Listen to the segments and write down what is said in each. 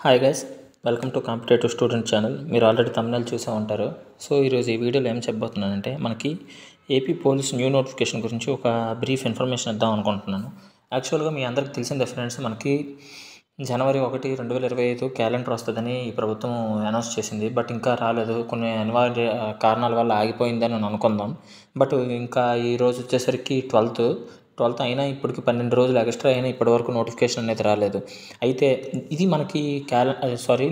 Hi guys, welcome to competitive student channel. మీరు already thumbnail చూసే ఉంటారు. సో ఈరోజు ఈ వీడియోలో ఏం చెప్పబోతున్నానంటే మనకి ఏపీ పోలీస్ న్యూ నోటిఫికేషన్ గురించి ఒక బ్రీఫ్ ఇన్ఫర్మేషన్ ఇద్దాం అనుకుంటున్నాను. యాక్చువల్గా మీ అందరికి తెలిసిందే ఫ్రెండ్స్, మనకి జనవరి 1, 2025 క్యాలెండర్ వస్తుందని ఈ ప్రభుత్వం అనౌన్స్ చేసింది. బట్ ఇంకా రాలేదు. కొన్ని అనివార్య కారణాల వల్ల ఆగిపోయిందని నేను అనుకుందాం. బట్ ఇంకా ఈరోజు వచ్చేసరికి 12th అయినా ఇప్పటికి 12 రోజులు ఎక్స్ట్రా అయినా ఇప్పటివరకు నోటిఫికేషన్ అనేది రాలేదు. అయితే ఇది మనకి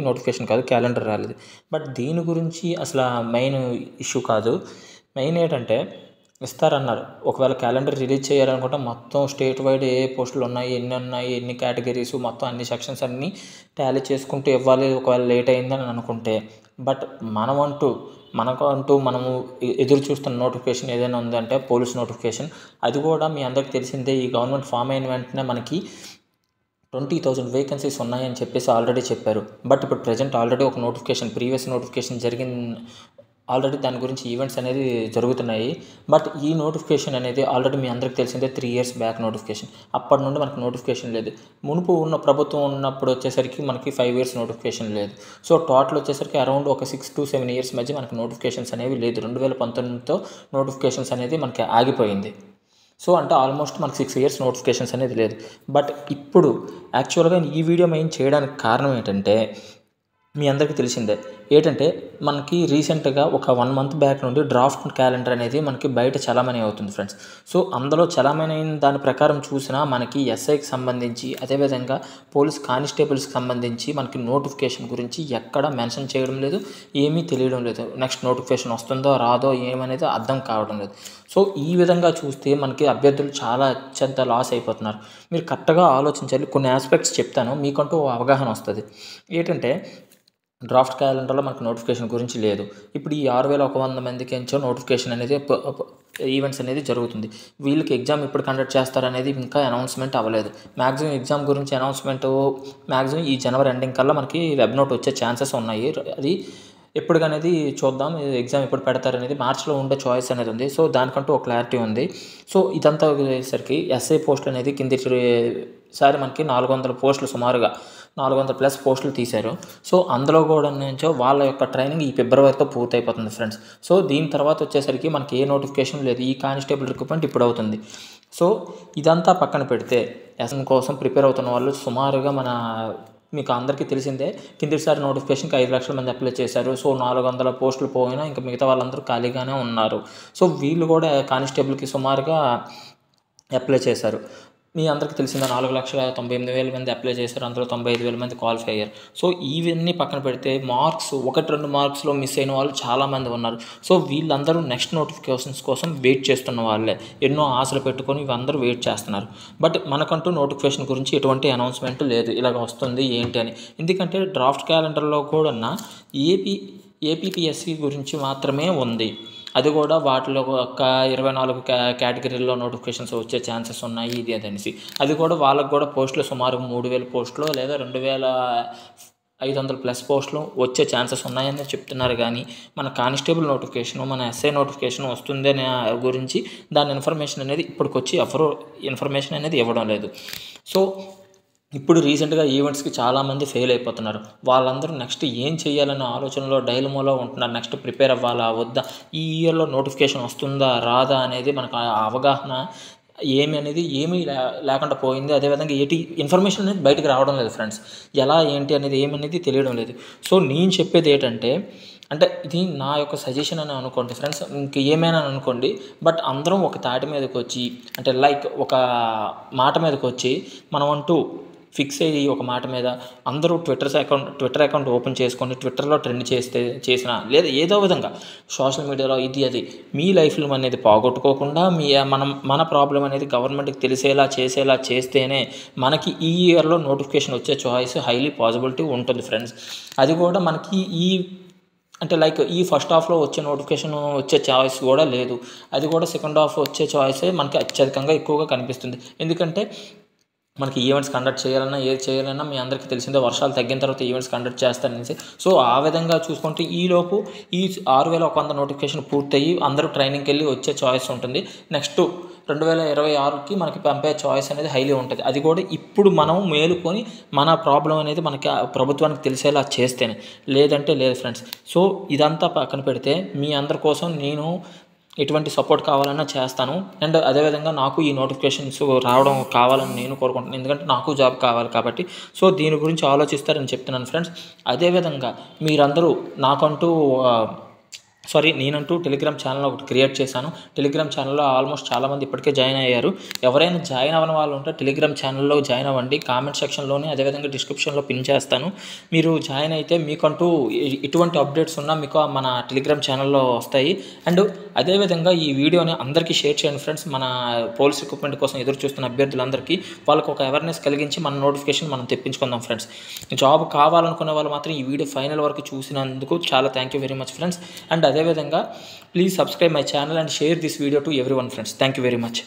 నోటిఫికేషన్ కాదు, క్యాలెండర్ రాలేదు. బట్ దీని గురించి అసలు మెయిన్ ఇష్యూ కాదు. మెయిన్ ఏంటంటే ఇస్తారన్నారు. ఒకవేళ క్యాలెండర్ రిలీజ్ చేయాలనుకుంటే మొత్తం స్టేట్ వైడ్ ఏ పోస్టులు ఉన్నాయి, ఎన్ని కేటగిరీస్, మొత్తం అన్ని సెక్షన్స్ అన్నీ టాలీ చేసుకుంటూ ఇవ్వాలి. ఒకవేళ లేట్ అయిందని అనుకుంటే, బట్ మనము ఎదురు చూస్తున్న నోటిఫికేషన్ ఏదైనా ఉందంటే పోలీస్ నోటిఫికేషన్. అది కూడా మీ అందరికీ తెలిసిందే, ఈ గవర్నమెంట్ ఫామ్ అయిన వెంటనే మనకి 20,000 వేకెన్సీస్ ఉన్నాయని చెప్పేసి ఆల్రెడీ చెప్పారు. బట్ ఇప్పుడు ప్రజెంట్ ఆల్రెడీ ఒక ప్రీవియస్ నోటిఫికేషన్ ఆల్రెడీ దాని గురించి ఈవెంట్స్ అనేది జరుగుతున్నాయి. బట్ ఈ నోటిఫికేషన్ అనేది ఆల్రెడీ మీ అందరికీ తెలిసిందే 3 years బ్యాక్ నోటిఫికేషన్. అప్పటి నుండి మనకు నోటిఫికేషన్ లేదు. మునుపు ఉన్న ప్రభుత్వం ఉన్నప్పుడు వచ్చేసరికి మనకి 5 years నోటిఫికేషన్ లేదు. సో టోటల్ వచ్చేసరికి అరౌండ్ ఒక 6 to 7 years మధ్య మనకు నోటిఫికేషన్స్ అనేవి లేదు. 2019తో నోటిఫికేషన్స్ అనేది మనకి ఆగిపోయింది. సో అంటే ఆల్మోస్ట్ మనకి 6 years నోటిఫికేషన్స్ అనేది లేదు. బట్ ఇప్పుడు యాక్చువల్గా ఈ వీడియో మెయిన్ చేయడానికి కారణం ఏంటంటే, మీ అందరికీ తెలిసిందే ఏంటంటే మనకి రీసెంట్గా ఒక 1 month బ్యాక్ నుండి డ్రాఫ్ట్ క్యాలెండర్ అనేది మనకి బయట చలామణి అవుతుంది ఫ్రెండ్స్. సో అందులో చలామణి అయిన దాని ప్రకారం చూసినా మనకి ఎస్ఐకి సంబంధించి, అదేవిధంగా పోలీస్ కానిస్టేబుల్స్కి సంబంధించి మనకి నోటిఫికేషన్ గురించి ఎక్కడ మెన్షన్ చేయడం లేదు, ఏమీ తెలియడం లేదు. నెక్స్ట్ నోటిఫికేషన్ వస్తుందో రాదో ఏమనేది అర్థం కావడం లేదు. సో ఈ విధంగా చూస్తే మనకి అభ్యర్థులు చాలా అత్యంత లాస్ అయిపోతున్నారు. మీరు కరెక్ట్గా ఆలోచించాలి. కొన్ని ఆస్పెక్ట్స్ చెప్తాను, మీకంటూ అవగాహన వస్తుంది. ఏంటంటే డ్రాఫ్ట్ క్యాలెండర్లో మనకు నోటిఫికేషన్ గురించి లేదు. ఇప్పుడు ఈ 6,100 మందికి ఎంచో నోటిఫికేషన్ అనేది ఈవెంట్స్ అనేది జరుగుతుంది. వీళ్ళకి ఎగ్జామ్ ఎప్పుడు కండక్ట్ చేస్తారనేది ఇంకా అనౌన్స్మెంట్ అవ్వలేదు. మ్యాక్సిమం ఎగ్జామ్ గురించి అనౌన్స్మెంట్ మ్యాక్సిమం ఈ జనవరి ఎండింగ్ కల్లా మనకి వెబ్ నోట్ వచ్చే ఛాన్సెస్ ఉన్నాయి. అది ఎప్పటికనేది చూద్దాం. ఎగ్జామ్ ఎప్పుడు పెడతారనేది మార్చిలో ఉండే చాయిస్ అనేది ఉంది. సో దానికంటూ ఒక క్లారిటీ ఉంది. సో ఇదంతా వచ్చేసరికి ఎస్ఐ పోస్ట్ అనేది సారి మనకి 400 పోస్టులు, సుమారుగా 400+ పోస్టులు తీశారు. సో అందులో కూడా నుంచో వాళ్ళ యొక్క ట్రైనింగ్ ఈ ఫిబ్రవరితో పూర్తయిపోతుంది ఫ్రెండ్స్. సో దీని తర్వాత వచ్చేసరికి మనకి ఏ నోటిఫికేషన్ లేదు. ఈ కానిస్టేబుల్ రిక్రూట్మెంట్ ఇప్పుడు అవుతుంది. సో ఇదంతా పక్కన పెడితే ఎస్ఎం కోసం ప్రిపేర్ అవుతున్న వాళ్ళు సుమారుగా మీకు అందరికీ తెలిసిందే, కిందిసారి నోటిఫికేషన్కి 5 లక్షల మంది అప్లై చేశారు. సో 400 పోస్టులు పోయినా ఇంకా మిగతా వాళ్ళందరూ ఖాళీగానే ఉన్నారు. సో వీళ్ళు కూడా కానిస్టేబుల్కి సుమారుగా అప్లై చేశారు. మీ అందరికీ తెలిసిందే 4,98,000 మంది అప్లై చేశారు. అందులో 95,000 మంది క్వాలిఫై అయ్యారు. సో ఇవన్నీ పక్కన పెడితే మార్క్స్ 1-2 మార్క్స్లో మిస్ అయిన వాళ్ళు చాలామంది ఉన్నారు. సో వీళ్ళందరూ నెక్స్ట్ నోటిఫికేషన్స్ కోసం వెయిట్ చేస్తున్న వాళ్ళే. ఎన్నో ఆశలు పెట్టుకొని వీళ్ళందరూ వెయిట్ చేస్తున్నారు. బట్ మనకంటూ నోటిఫికేషన్ గురించి ఎటువంటి అనౌన్స్మెంట్ లేదు, ఇలాగ వస్తుంది ఏంటి అని. ఎందుకంటే డ్రాఫ్ట్ క్యాలెండర్లో కూడా ఏపీపీఎస్సీ గురించి మాత్రమే ఉంది. అది కూడా వాటిలో ఒక 24 కేటగిరీల్లో నోటిఫికేషన్స్ వచ్చే ఛాన్సెస్ ఉన్నాయి. ఇది అదనేసి అది కూడా వాళ్ళకు కూడా పోస్టులు సుమారు 3,000 పోస్టులు లేదా 2,500+ పోస్టులు వచ్చే ఛాన్సెస్ ఉన్నాయని చెప్తున్నారు. కానీ మన కానిస్టేబుల్ నోటిఫికేషన్, మన ఎస్ఐ నోటిఫికేషన్ వస్తుంది అనే గురించి దాని ఇన్ఫర్మేషన్ అనేది ఇప్పటికొచ్చి ఎవరు ఇన్ఫర్మేషన్ అనేది ఇవ్వడం లేదు. సో ఇప్పుడు రీసెంట్గా ఈవెంట్స్కి చాలామంది ఫెయిల్ అయిపోతున్నారు. వాళ్ళందరూ నెక్స్ట్ ఏం చేయాలనే ఆలోచనలో డైలమోలో ఉంటున్నారు. నెక్స్ట్ ప్రిపేర్ అవ్వాలా వద్దా, ఈ ఇయర్లో నోటిఫికేషన్ వస్తుందా రాదా అనేది మనకు అవగాహన ఏమీ లేకుండా పోయింది. అదేవిధంగా ఇన్ఫర్మేషన్ అనేది బయటకు రావడం లేదు ఫ్రెండ్స్. ఎలా ఏంటి అనేది ఏమనేది తెలియడం లేదు. సో నేను చెప్పేది ఏంటంటే, అంటే ఇది నా యొక్క సజెషన్ అని అనుకోండి ఫ్రెండ్స్, ఇంకేమైనా అనుకోండి. బట్ అందరం ఒక తాటి మీదకి వచ్చి, అంటే లైక్ ఒక మాట మీదకి వచ్చి మనం అంటూ ఫిక్స్ అయ్యి ఒక మాట మీద అందరూ ట్విట్టర్ అకౌంట్ ఓపెన్ చేసుకొని ట్విట్టర్లో ట్రెండ్ చేసినా లేదా ఏదో విధంగా సోషల్ మీడియాలో అది మీ లైఫ్లో అనేది పోగొట్టుకోకుండా మన ప్రాబ్లం అనేది గవర్నమెంట్కి తెలిసేలా చేస్తేనే మనకి ఈ ఇయర్లో నోటిఫికేషన్ వచ్చే చాయిస్ హైలీ పాసిబిలిటీ ఉంటుంది ఫ్రెండ్స్. అది కూడా మనకి అంటే లైక్ ఈ ఫస్ట్ హాఫ్లో వచ్చే నోటిఫికేషన్ వచ్చే చాయిస్ కూడా లేదు. అది కూడా సెకండ్ హాఫ్ వచ్చే చాయిసే మనకి అత్యధికంగా ఎక్కువగా కనిపిస్తుంది. ఎందుకంటే మనకి ఈవెంట్స్ కండక్ట్ చేయాలన్నా ఏది చేయాలన్నా మీ అందరికీ తెలిసిందే, వర్షాలు తగ్గిన తర్వాత ఈవెంట్స్ కండక్ట్ చేస్తారనేసి. సో ఆ విధంగా చూసుకుంటే ఈలోపు ఈ 6,100 నోటిఫికేషన్ పూర్తయ్యి అందరూ ట్రైనింగ్కి వెళ్ళి వచ్చే చాయిస్ ఉంటుంది. నెక్స్ట్ 2026కి మనకి పంపే చాయిస్ అనేది హైలీ ఉంటుంది. అది కూడా ఇప్పుడు మనం మేలుకొని మన ప్రాబ్లం అనేది మనకి ప్రభుత్వానికి తెలిసేలా చేస్తేనే, లేదంటే లేదు ఫ్రెండ్స్. సో ఇదంతా పక్కన పెడితే మీ అందరి కోసం నేను ఎటువంటి సపోర్ట్ కావాలన్నా చేస్తాను. అండ్ అదేవిధంగా నాకు ఈ నోటిఫికేషన్స్ రావడం కావాలని నేను కోరుకుంటున్నాను. ఎందుకంటే నాకు జాబ్ కావాలి కాబట్టి. సో దీని గురించి ఆలోచిస్తారని చెప్తున్నాను ఫ్రెండ్స్. అదేవిధంగా మీరందరూ నాకంటూ నేనంటూ టెలిగ్రామ్ ఛానల్ ఒకటి క్రియేట్ చేశాను. టెలిగ్రామ్ ఛానల్లో ఆల్మోస్ట్ చాలామంది ఇప్పటికే జాయిన్ అయ్యారు. ఎవరైనా జాయిన్ అవ్వని వాళ్ళు ఉంటే టెలిగ్రామ్ ఛానల్లో జాయిన్ అవ్వండి. కామెంట్ సెక్షన్లోనే అదేవిధంగా డిస్క్రిప్షన్లో పిన్ చేస్తాను. మీరు జాయిన్ అయితే మీకంటూ ఎటువంటి అప్డేట్స్ ఉన్నా మీకు మన టెలిగ్రామ్ ఛానల్లో వస్తాయి. అండ్ అదేవిధంగా ఈ వీడియోని అందరికీ షేర్ చేయండి ఫ్రెండ్స్. మన పోలీస్ రిక్రూట్మెంట్ కోసం ఎదురు చూస్తున్న అభ్యర్థులందరికీ వాళ్ళకు ఒక అవేర్నెస్ కలిగించి మన నోటిఫికేషన్ మనం తెప్పించుకుందాం ఫ్రెండ్స్. జాబ్ కావాలనుకునే వాళ్ళు మాత్రం ఈ వీడియో ఫైనల్ వరకు చూసినందుకు చాలా thank you very much friends. And అదేవిధంగా please subscribe my channel and share this video to everyone friends. Thank you very much.